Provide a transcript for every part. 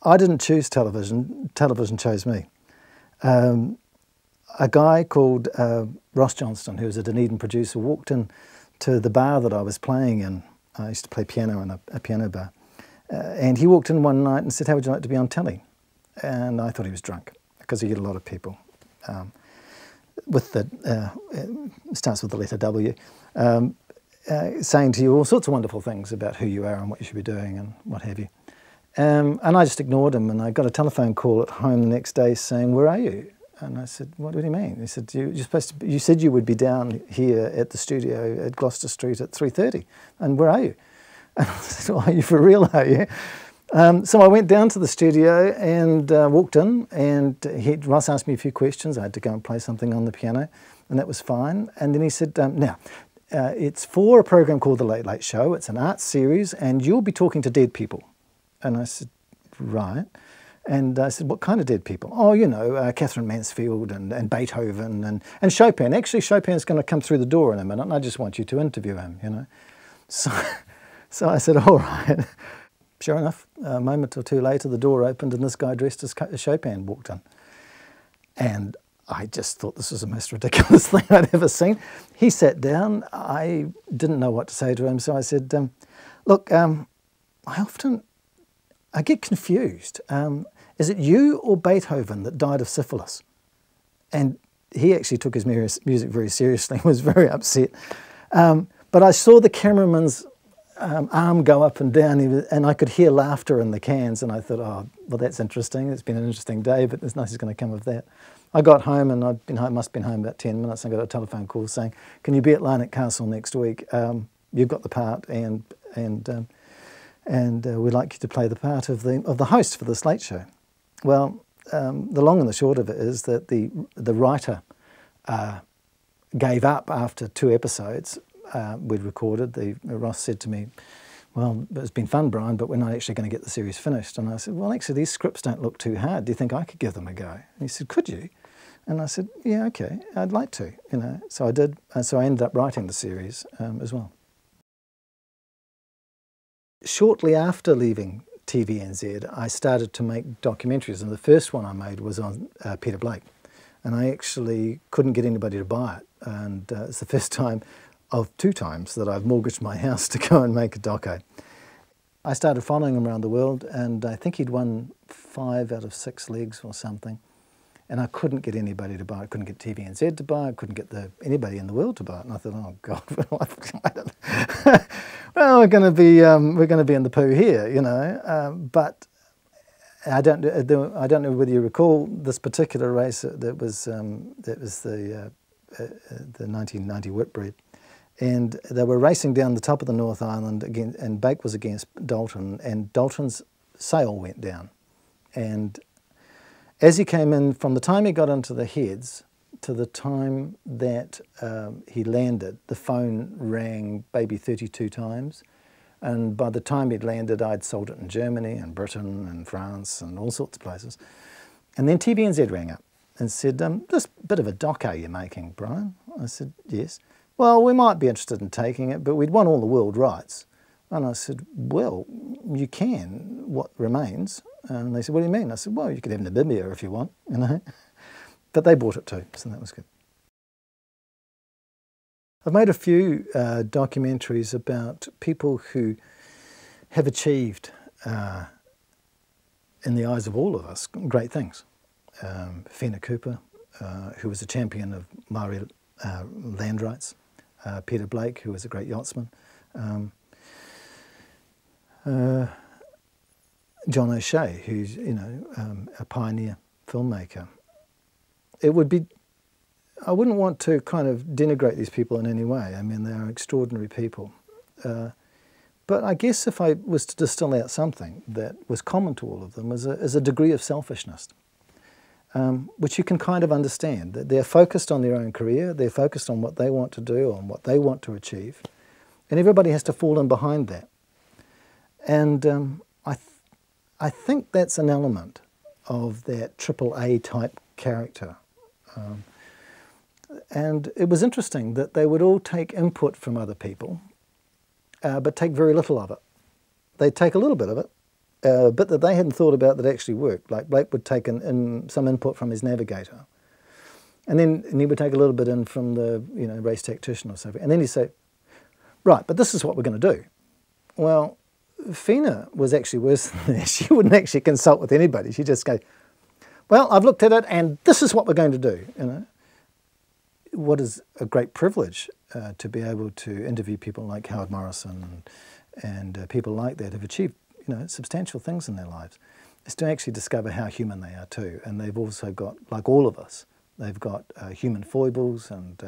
I didn't choose television. Television chose me. A guy called Ross Johnston, who was a Dunedin producer, walked in to the bar that I was playing in. I used to play piano in a piano bar. And he walked in one night and said, "How would you like to be on telly?" And I thought he was drunk, because you get a lot of people with the, starts with the letter W, saying to you all sorts of wonderful things about who you are and what you should be doing and what have you. And I just ignored him, and I got a telephone call at home the next day saying, "Where are you?" And I said, "What do you mean?" He said, "You're supposed to, you said you would be down here at the studio at Gloucester Street at 3:30, and where are you?" And I said, "Oh, are you for real, are you?" So I went down to the studio and walked in, and Ross asked me a few questions. I had to go and play something on the piano, and that was fine. And then he said, "Now, it's for a program called The Late Late Show. It's an art series, and you'll be talking to dead people." And I said, "Right." And I said, "What kind of dead people?" "Oh, you know, Catherine Mansfield and Beethoven and Chopin. Actually, Chopin's going to come through the door in a minute, and I just want you to interview him, you know." So I said, "All right." Sure enough, a moment or two later, the door opened and this guy dressed as Chopin walked in. And I just thought this was the most ridiculous thing I'd ever seen. He sat down. I didn't know what to say to him, so I said, "Look, I get confused. Is it you or Beethoven that died of syphilis?" And he actually took his music very seriously and was very upset. But I saw the cameraman's arm go up and down, and I could hear laughter in the cans, and I thought, "Oh, well, that's interesting. It's been an interesting day, but there's nothing going to come of that." I got home, and must have been home about 10 minutes, and I got a telephone call saying, "Can you be at Larnac Castle next week? You've got the part, and we'd like you to play the part of the host for this late show." Well, the long and the short of it is that the writer gave up after 2 episodes. We'd recorded. Ross said to me, "Well, it's been fun, Bryan, but we're not actually going to get the series finished." And I said, "Well, actually, these scripts don't look too hard. Do you think I could give them a go?" And he said, "Could you?" And I said, "Yeah, okay, I'd like to." You know, so I did. And so I ended up writing the series as well. Shortly after leaving TVNZ, I started to make documentaries, and the first one I made was on Peter Blake. And I actually couldn't get anybody to buy it. And it's the first time of 2 times that I've mortgaged my house to go and make a doco. I started following him around the world, and I think he'd won 5 out of 6 legs or something. And I couldn't get anybody to buy it. I couldn't get TVNZ to buy it. I couldn't get anybody in the world to buy it. And I thought, "Oh God, well, we're going to be in the poo here, you know." But I don't know whether you recall this particular race that was the 1990 Whitbread. And they were racing down the top of the North Island again, and Bake was against Dalton, and Dalton's sail went down. And as he came in, from the time he got into the heads to the time that he landed, the phone rang maybe 32 times. And by the time he'd landed, I'd sold it in Germany and Britain and France and all sorts of places. And then TVNZ rang up and said, "This bit of a doco you're making, Bryan." I said, "Yes." "Well, we might be interested in taking it, but we'd won all the world rights." And I said, "Well, you can. What remains?" And they said, "What do you mean?" I said, "Well, you could have Namibia if you want, you know." But they bought it too, so that was good. I've made a few documentaries about people who have achieved, in the eyes of all of us, great things. Whina Cooper, who was a champion of Maori land rights. Peter Blake, who was a great yachtsman. John O'Shea, who's, you know, a pioneer filmmaker. I wouldn't want to kind of denigrate these people in any way. I mean, they are extraordinary people. But I guess if I was to distill out something that was common to all of them is a degree of selfishness, which you can kind of understand. That they're focused on their own career, they're focused on what they want to do, on what they want to achieve, and everybody has to fall in behind that. And I think that's an element of that AAA type character. And it was interesting that they would all take input from other people, but take very little of it. They'd take a little bit of it, bit that they hadn't thought about that actually worked. Like Blake would take some input from his navigator, and he would take a little bit in from the race tactician or something, and then he'd say, right, but this is what we're going to do. Well, Fina was actually worse than that. She wouldn't actually consult with anybody. She'd just go, well, I've looked at it, and this is what we're going to do. What is a great privilege to be able to interview people like Howard Morrison and people like that who've achieved substantial things in their lives, is to actually discover how human they are too. And they've also got, like all of us, they've got human foibles and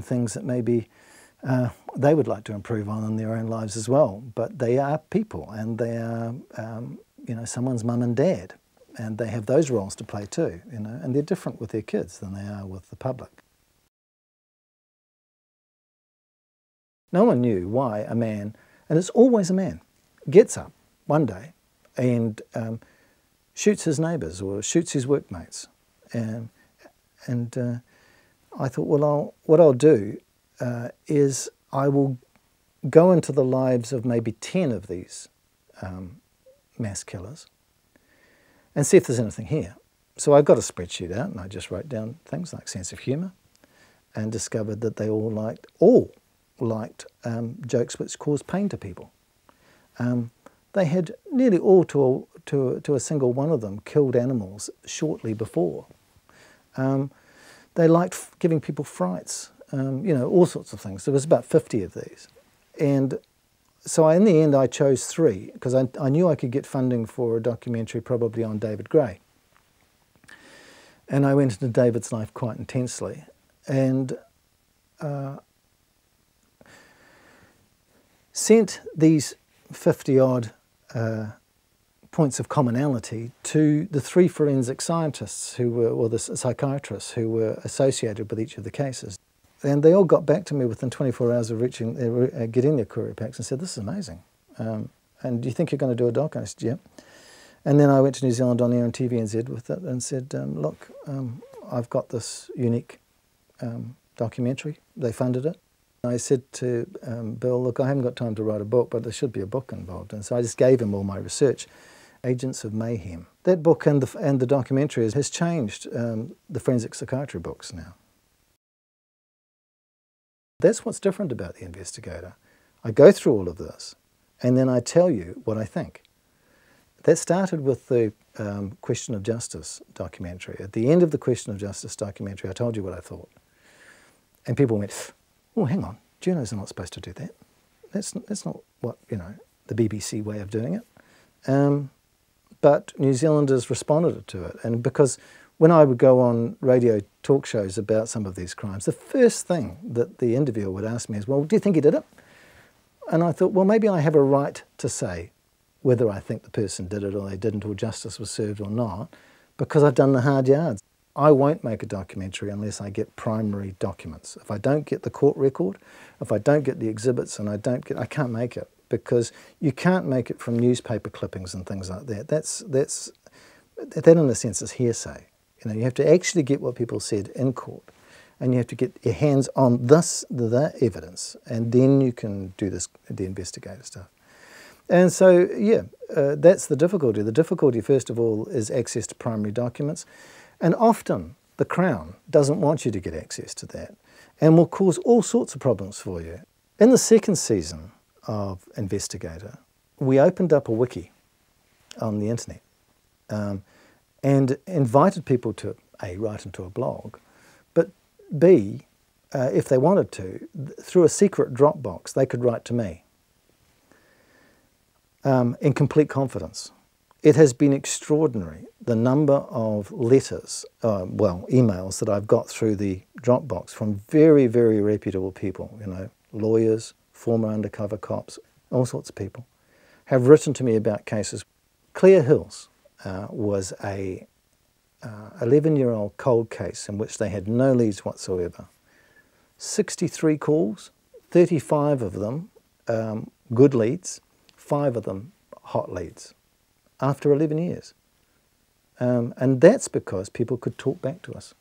things that maybe they would like to improve on in their own lives as well. But they are people, and they are someone's mum and dad, and they have those roles to play too. And they're different with their kids than they are with the public. No one knew why a man, and it's always a man, gets up one day and shoots his neighbours or shoots his workmates. And I thought, well, what I'll do is I will go into the lives of maybe 10 of these mass killers and see if there's anything here. So I got a spreadsheet out and I just wrote down things like sense of humour, and discovered that they all liked jokes which caused pain to people. They had nearly all to a single one of them killed animals shortly before. They liked giving people frights, all sorts of things. There was about 50 of these. And so in the end I chose 3, because I knew I could get funding for a documentary probably on David Gray. And I went into David's life quite intensely, and sent these 50-odd points of commonality to the 3 forensic scientists or the psychiatrists who were associated with each of the cases. And they all got back to me within 24 hours of getting their courier packs and said, this is amazing. And do you think you're going to do a doc? And I said, yeah. And then I went to New Zealand on air and TVNZ with it and said, look, I've got this unique documentary. They funded it. I said to Bill, look, I haven't got time to write a book, but there should be a book involved. And so I just gave him all my research. Agents of Mayhem. That book and the documentary has changed the forensic psychiatry books now. That's what's different about The Investigator. I go through all of this, and then I tell you what I think. That started with the Question of Justice documentary. At the end of the Question of Justice documentary, I told you what I thought. And people went, oh, hang on, journos are not supposed to do that. That's not what, the BBC way of doing it. But New Zealanders responded to it. And because when I would go on radio talk shows about some of these crimes, the first thing that the interviewer would ask me is, well, do you think he did it? And I thought, well, maybe I have a right to say whether I think the person did it or they didn't, or justice was served or not, because I've done the hard yards. I won't make a documentary unless I get primary documents. If I don't get the court record, if I don't get the exhibits, and I can't make it, because you can't make it from newspaper clippings and things like that. That in a sense is hearsay. You have to actually get what people said in court, and you have to get your hands on the evidence, and then you can do the investigative stuff. And so, yeah, that's the difficulty. The difficulty, first of all, is access to primary documents. And often the Crown doesn't want you to get access to that and will cause all sorts of problems for you. In the second season of Investigator, we opened up a wiki on the internet and invited people to, A, write into a blog, but B, if they wanted to, through a secret Dropbox, they could write to me in complete confidence. It has been extraordinary, the number of letters, emails that I've got through the Dropbox from very, very reputable people, lawyers, former undercover cops, all sorts of people, have written to me about cases. Clare Hills was a 11-year-old cold case in which they had no leads whatsoever. 63 calls, 35 of them good leads, 5 of them hot leads, after 11 years. And that's because people could talk back to us.